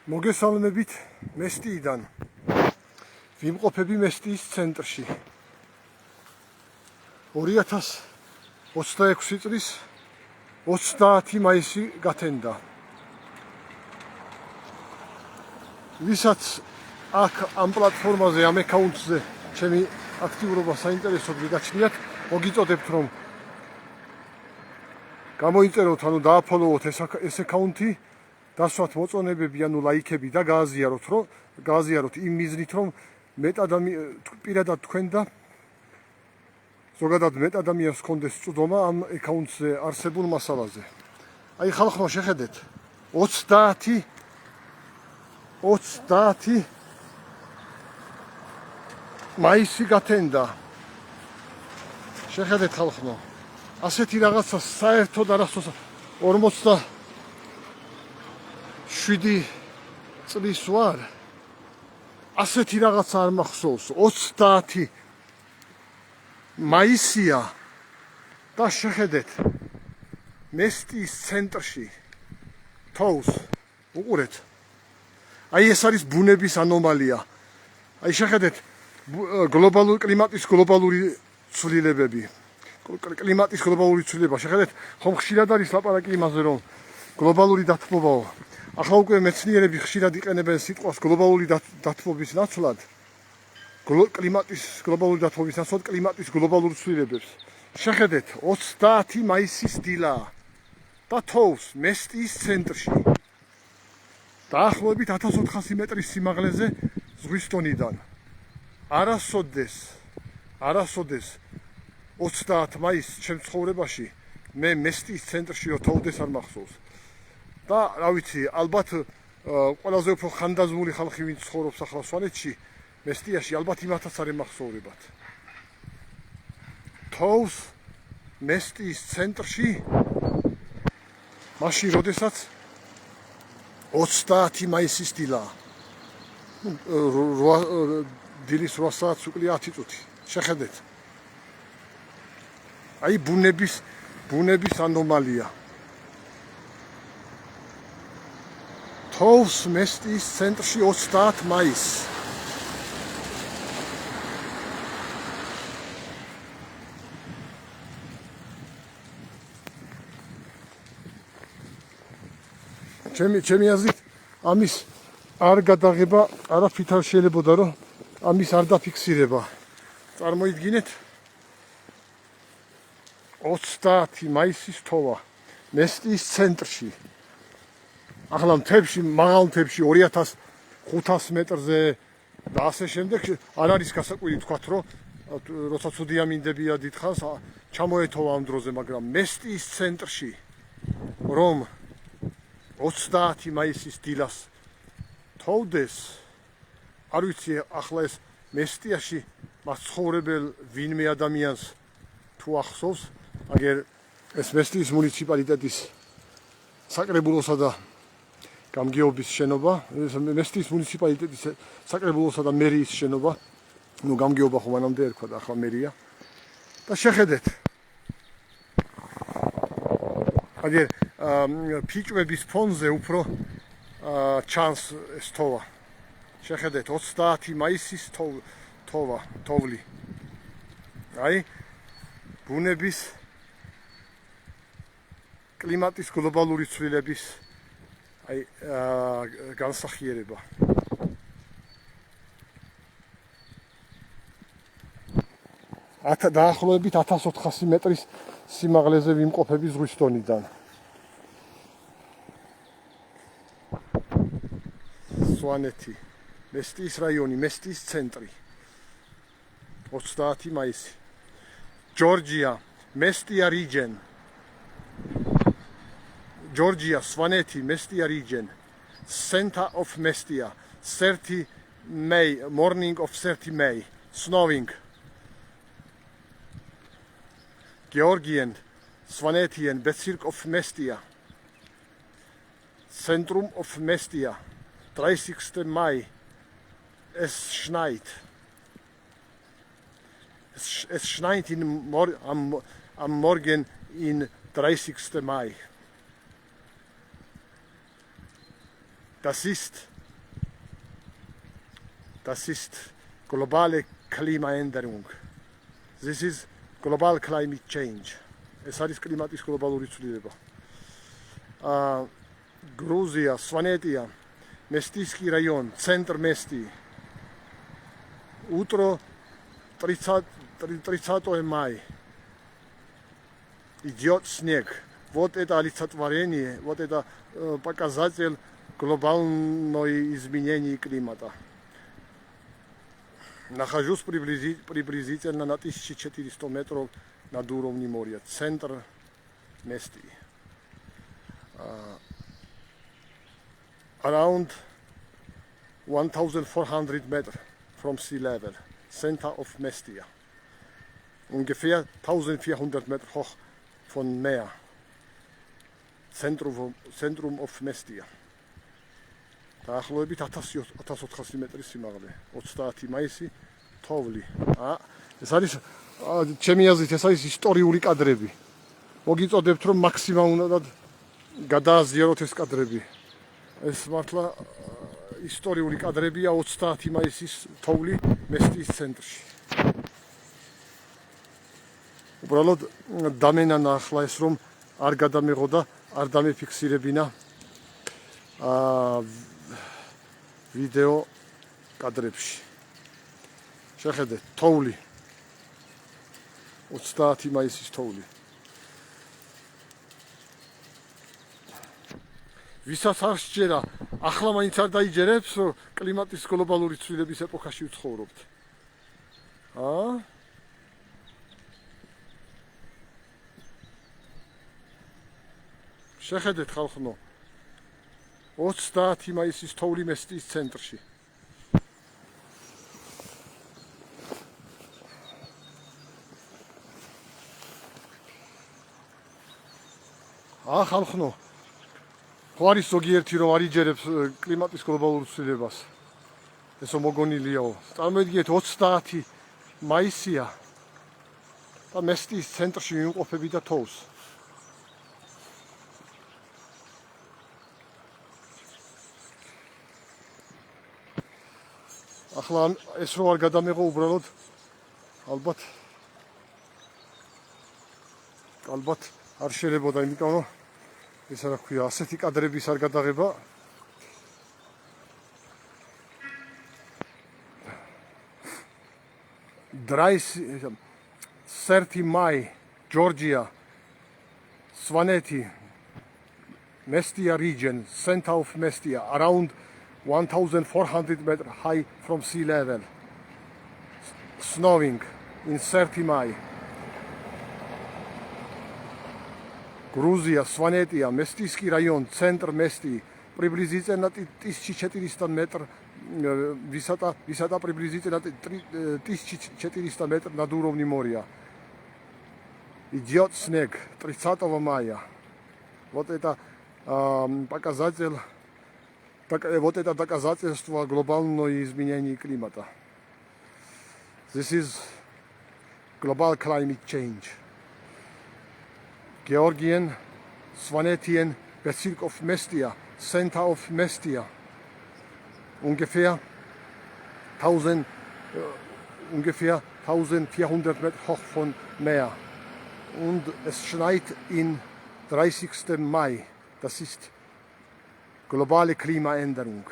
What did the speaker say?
მოგესალმებით მესტიიდან. ვიმყოფები მესტიის ცენტრში. 2026 წლის 30 მაისი გათენდა. ვისაც აქ ამ პლატფორმაზე, ამ აკაუნტზე ჩემი აქტიურობა საინტერესოდ მიგაჩნიათ, მოგიწოდებთ რომ გამოიწეროთ, ანუ დააფოლოვოთ ეს აკაუნტი, დასვათ მოწონებები, ანუ ლაიქები და გააზიაროთ იმ მიზნით, რომ პირადად თქვენ და ზოგადად მეტ ადამიანს ჰქონდეს წვდომა ამ აკაუნტზე არსებულ მასალაზე. აი ხალხო შეხედეთ, 30 მაისი გათენდა. შეხედეთ ხალხო, ასეთი რაღაცა საერთოდ არასდროს 47 წლის ვარ, ასეთი რაღაცა არ მახსოვს. 30 მაისია და შეხედეთ, მესტიის ცენტრში თოვს უყურეთ. აი ეს არის ბუნების ანომალია. აი შეხედეთ, კლიმატის გლობალური ცვლილებები. კლიმატის გლობალური ცვლილება, შეხედეთ, ხომ ხშირად არის ლაპარაკი იმაზე, რომ გლობალური დათბობაო. ახლა უკვე მეცნიერები ხშირად იყენებენ სიტყვას გლობალური დათბობის ნაცვლად. კლიმატის გლობალური დათბობის ნაცვლად კლიმატის გლობალურ ცვლილებებს. შეხედეთ, 30 მაისის დილა და თოვს მესტიის ცენტრში. დაახლოებით 1400 მეტრის სიმაღლეზე ზღვის დონიდან. არასოდეს 30 მაისს ჩემ ცხოვრებაში მე მესტიის ცენტრში რო თოვდეს არ მახსოვს. და რა ვიცი, ალბათ ყველაზე უფრო ხანდაზმული ხალხი ვინც ცხოვრობს ახლა სვანეთში, მესტიაში, ალბათ იმათაც არ ემახსოვრებათ. თოვს მესტიის ცენტრში მაშინ, როდესაც 30 მაისის დილა. დილის 8 საათს უკვე 10 წუთი. შეხედეთ. აი ბუნების ანომალია. თოვს მესტიის ცენტრში 30 მაისს. ჩემი აზრით, ამის არ გადაღება არაფრით არ შეიძლებოდა, რომ ამის არ დაფიქსირება. წარმოიდგინეთ, 30 მაისის თოვა მესტიის ცენტრში. ახლა მთებში, მაღალ მთებში 2500 მეტრზე და ასე შემდეგ არ არის გასაკვირი თქვათ, რომ როცა ცუდი ამინდებია დიდხანს ჩამოეთოვა ამ დროზე, მაგრამ მესტიის ცენტრში რომ 30 მაისის დილას თოვდეს, არ ვიცი ახლა ეს მესტიაში მაცხოვრებელ ვინმე ადამიანს თუ ახსოვს, აგერ ეს მესტიის მუნიციპალიტეტის საკრებულოსა და გამგეობის შენობა, მესტიის მუნიციპალიტეტის საკრებულოსა და მერიის შენობა, ნუ გამგეობა ხომ მანამდე ერქვა და ახლა მერია. და შეხედეთ, აგერ ფიჭვების ფონზე უფრო ჩანს ეს თოვა. შეხედეთ, 30 მაისის თოვლი. აი ბუნების კლიმატის გლობალური ცვლილების აი განსახიერება. დაახლოებით 1400 მეტრის სიმაღლეზე ვიმყოფები ზღვის დონიდან. სვანეთი, მესტიის რაიონი, მესტიის ცენტრი. 30 მაისი. Georgia, Mestia region. Georgia, Svaneti, Mestia region. Center of Mestia. 30 May, morning of 30 May. Snowing. Georgian, Svanetian, Bezirk of Mestia. Centrum of Mestia. 30. Mai. Es schneit. Es schneit am Morgen in 30. Mai. Das ist Das ist globale Klimaänderung. This is global climate change. ეს არის კლიმატის გლობალური ცვლილება. Грузия, Сванетия, Местийский район, центр Мести. Утро 30 мая. Идет снег. Вот это олицетворение, вот это показатель глобальной изменения климата. Нахожусь приблизительно на 1400 метров над уровнем моря. Центр Мести. Around 1400 meters from sea level. Center of Mestia. Ungefähr 1400 Meter hoch von Meer. Zentrum of Mestia. დაახლოებით 1400 მეტრის სიმაღლე. 30 მაისი, თოვლი. ეს არის ჩემი აზრით ეს არის ისტორიული კადრები. მოგიწოდებთ რომ მაქსიმალურად გადააზიაროთ ეს კადრები. ეს მართლა ისტორიული კადრებია 30 მაისის თოვლი მესტიის ცენტრში. უბრალოდ დამენანა ახლა ეს რომ არ გადამეღო და არ დამეფიქსირებინა ვიდეო კადრებში. შეხედეთ, თოვლი 30 მაისის თოვლი. ვისაც არ შეერა, ახლა მაინც არ დაიჯერებს, რომ კლიმატის გლობალური ცვლილების ეპოქაში ვცხოვრობთ. შეხედეთ ხალხო, 30 მაისის თოვლი მესტიის ცენტრში. ხალხო, ხო არის ზოგიერთი რომ არ იჯერებს კლიმატის გლობალურ ცვლილებას. ესო მოგონილიაო. წარმოიდგინეთ 30 მაისია და მესტიის ცენტრში ვიმყოფები და თოვს. ახლა ეს რო არ გადამეღო უბრალოდ ალბათ არ შეიძლება, იმიტომ რომ ეს რა ქვია, ასეთი კადრების არ გადაღება. Dries 30 May, Georgia, Svaneti, Mestia region, center of Mestia, around 1400 meters high from sea level. Snowing in 30 May. Грузия, Сванетия, Местийский район, центр Мести, приблизительно 1400 метров, высота приблизительно 1400 метров над уровнем моря. Идет снег 30 мая. Вот это доказательство глобального изменения климата. This is global climate change. Georgian, Svanetian, Bezirk of Mestia, Center of Mestia. Ungefähr 1400 Meter hoch von Meer. Und es schneit in 30. Mai. Das ist globale Klimaänderung.